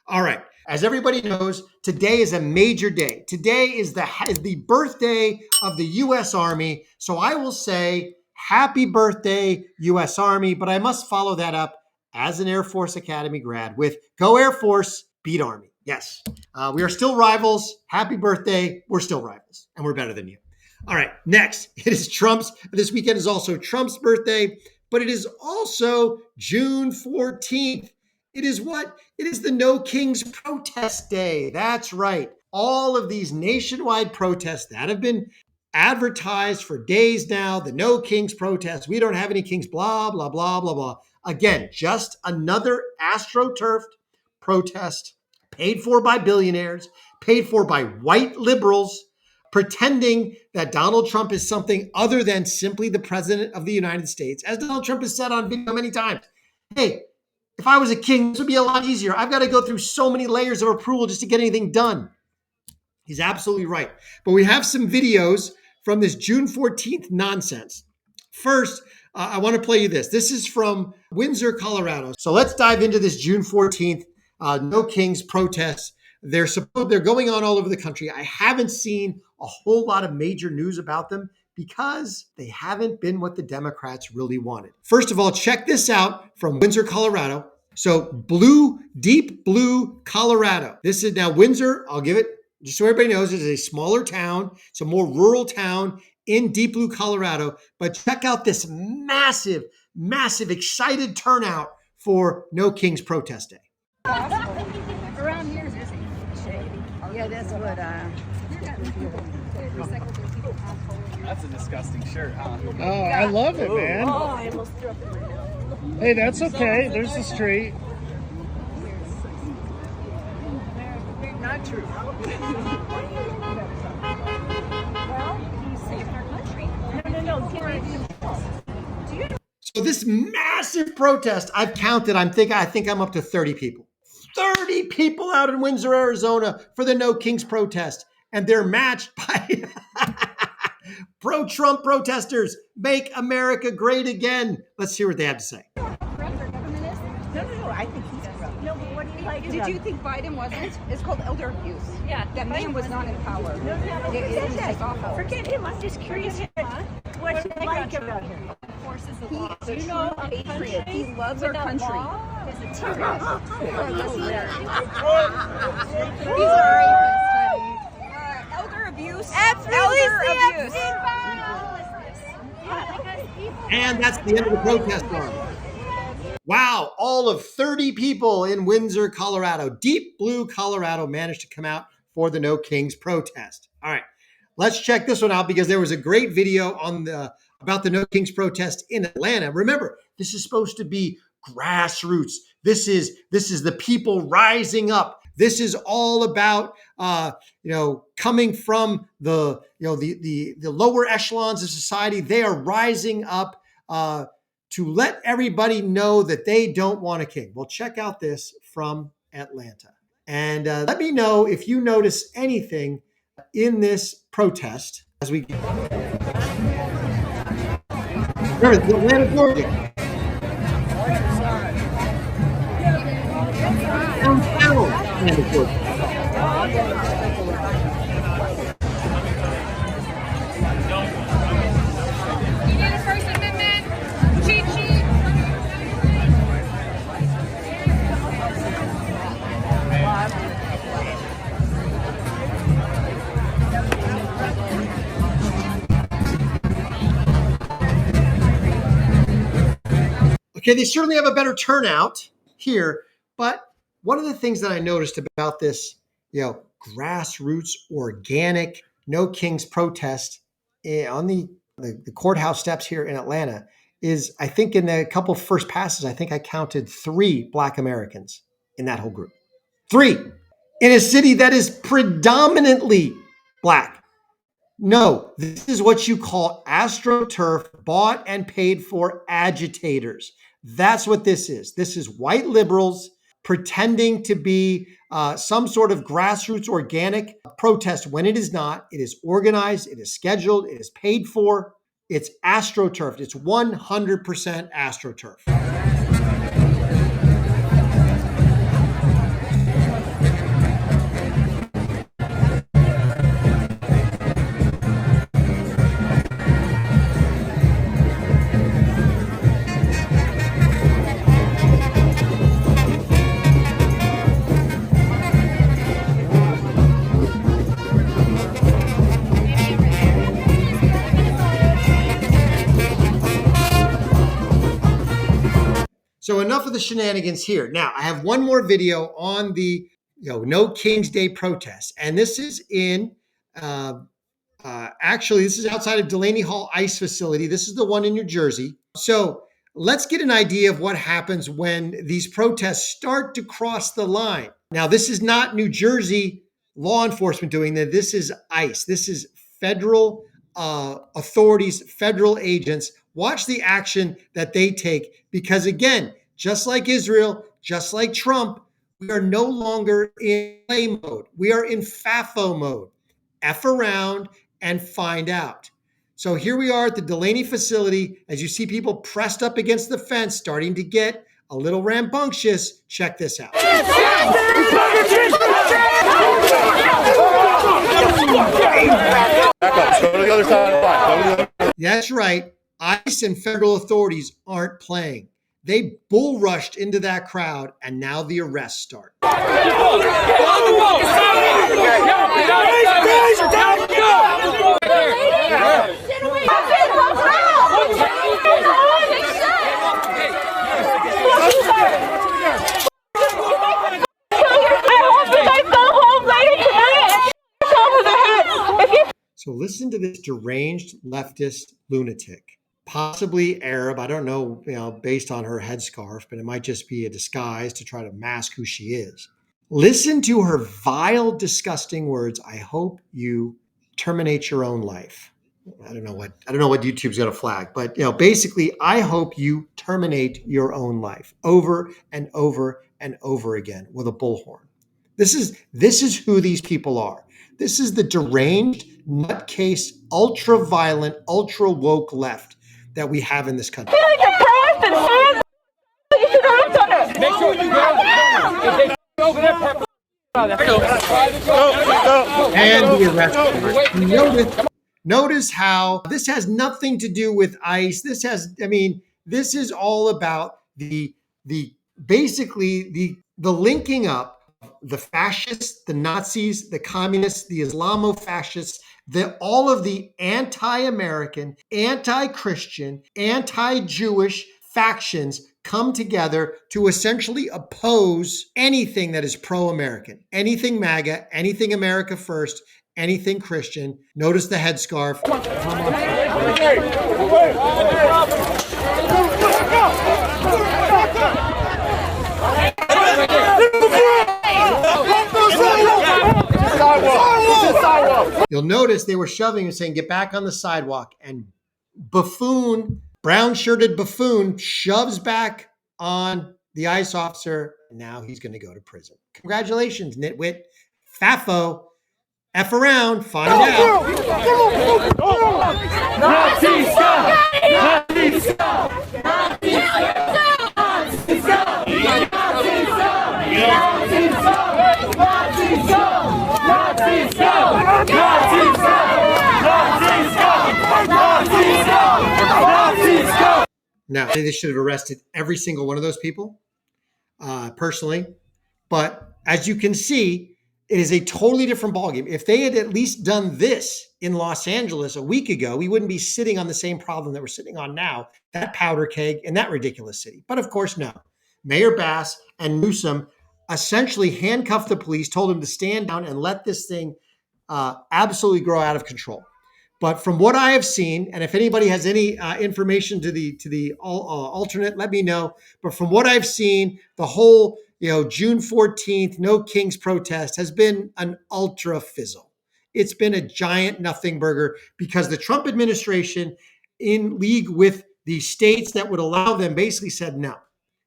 All right. As everybody knows, today is a major day. Today is the birthday of the U.S. Army. So I will say happy birthday, U.S. Army, but I must follow that up as an Air Force Academy grad with Go Air Force, beat Army. Yes, we are still rivals. Happy birthday. We're still rivals, and we're better than you. All right, next, it is Trump's. This weekend is also Trump's birthday, but it is also June 14th. It is what? It is the No Kings Protest Day. That's right. All of these nationwide protests that have been advertised for days now, the No Kings protest, we don't have any kings, blah, blah, blah, blah, blah. Again, just another astroturfed protest paid for by billionaires, paid for by white liberals, pretending that Donald Trump is something other than simply the president of the United States. As Donald Trump has said on video many times, hey, if I was a king, this would be a lot easier. I've got to go through so many layers of approval just to get anything done. He's absolutely right. But we have some videos from this June 14th nonsense. First, I want to play you this. This is from Windsor, Colorado. So let's dive into this June 14th No Kings protests. They're going on all over the country. I haven't seen a whole lot of major news about them because they haven't been what the Democrats really wanted. First of all, check this out from Windsor, Colorado. So deep blue Colorado. This is now Windsor. I'll give it, just so everybody knows, it is a smaller town. It's a more rural town in deep blue Colorado. But check out this massive, massive, excited turnout for No Kings Protest Day. Around here is shady. Yeah, that's what That's a disgusting shirt, huh? Oh, I love it, man. Oh, I almost threw up the window. Hey, that's okay. There's the street. Not true. Well, he saved our country. No. So this massive protest, I've counted, I think I'm up to 30 people. 30 people out in Windsor, Arizona for the No Kings protest. And they're matched by pro-Trump protesters. Make America great again. Let's hear what they have to say. No, I think he's corrupt. No, but what do you like? Did you think Biden wasn't? It's called elder abuse. Yeah. That man was not in power. Forget him. I'm just curious. What do you like about him? Do you know a patriot? He loves our country. He's a terrorist. He's a rapist. Elder abuse. Elder abuse. And that's the end of the protest arm. Wow, all of 30 people in Windsor, Colorado, deep blue Colorado, managed to come out for the No Kings protest. All right, let's check this one out because there was a great video about the No Kings protest in Atlanta. Remember, this is supposed to be grassroots. This is the people rising up. This is all about coming from the lower echelons of society. They are rising up to let everybody know that they don't want a king. Well, check out this from Atlanta. And let me know if you notice anything in this protest as we get. Remember, it's Atlanta, Georgia. Downtown Atlanta, Georgia. Okay, they certainly have a better turnout here, but one of the things that I noticed about this, grassroots, organic, No Kings protest on the courthouse steps here in Atlanta is, I think in the couple first passes, I think I counted 3 Black Americans in that whole group. 3 in a city that is predominantly Black. No, this is what you call AstroTurf, bought and paid for agitators. That's what this is. This is white liberals pretending to be some sort of grassroots organic protest when it is not. It is organized, it is scheduled, it is paid for. It's AstroTurf. It's 100% AstroTurf. enough of the shenanigans here. Now, I have one more video on the No King's Day protests, and this is in actually, this is outside of Delaney Hall Ice Facility. This is the one in New Jersey. So let's get an idea of what happens when these protests start to cross the line. Now, this is not New Jersey law enforcement doing that. This is ICE. This is federal authorities, federal agents. Watch the action that they take because, again, just like Israel, just like Trump, we are no longer in play mode. We are in FAFO mode. F around and find out. So here we are at the Delaney facility. As you see people pressed up against the fence, starting to get a little rambunctious. Check this out. Back up. Go to the other side of the line. That's right. ICE and federal authorities aren't playing. They bull rushed into that crowd, and now the arrests start. So listen to this deranged leftist lunatic, possibly Arab. I don't know, based on her headscarf, but it might just be a disguise to try to mask who she is. Listen to her vile, disgusting words. I hope you terminate your own life. I don't know what YouTube's going to flag, but basically, I hope you terminate your own life over and over and over again with a bullhorn. This is who these people are. This is the deranged, nutcase, ultra-violent, ultra-woke left that we have in this country. Make sure you go over there. And the arrest. Notice how this has nothing to do with ICE. This is all about the linking up the fascists, the Nazis, the communists, the Islamo-fascists, all of the anti-American, anti-Christian, anti-Jewish factions come together to essentially oppose anything that is pro-American, anything MAGA, anything America First, anything Christian. Notice the headscarf. You'll notice they were shoving and saying, get back on the sidewalk. And buffoon, brown-shirted buffoon, shoves back on the ICE officer. Now he's going to go to prison. Congratulations, nitwit. FAFO. F around, find out. Nazi stop! Nazi stop! Nazi stop! Nazi stop! Nazi stop! Nazi stop! Nazi stop! Nazi stop! Nazi stop! Nazi stop! Nazi stop! Now, they should have arrested every single one of those people, personally. But as you can see, it is a totally different ballgame. If they had at least done this in Los Angeles a week ago, we wouldn't be sitting on the same problem that we're sitting on now, that powder keg in that ridiculous city. But of course, no. Mayor Bass and Newsom essentially handcuffed the police, told them to stand down and let this thing absolutely grow out of control. But from what I have seen, and if anybody has any information to the alternate, let me know. But from what I've seen, the whole June 14th, No Kings protest has been an ultra fizzle. It's been a giant nothing burger because the Trump administration, in league with the states that would allow them, basically said, no,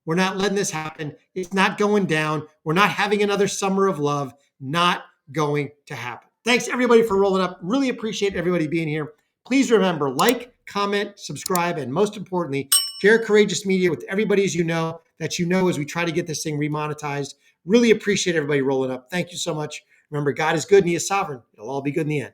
we're not letting this happen. It's not going down. We're not having another summer of love. Not going to happen. Thanks everybody for rolling up. Really appreciate everybody being here. Please remember, like, comment, subscribe, and most importantly, share Courageous Media with everybody as as we try to get this thing remonetized. Really appreciate everybody rolling up. Thank you so much. Remember, God is good and he is sovereign. It'll all be good in the end.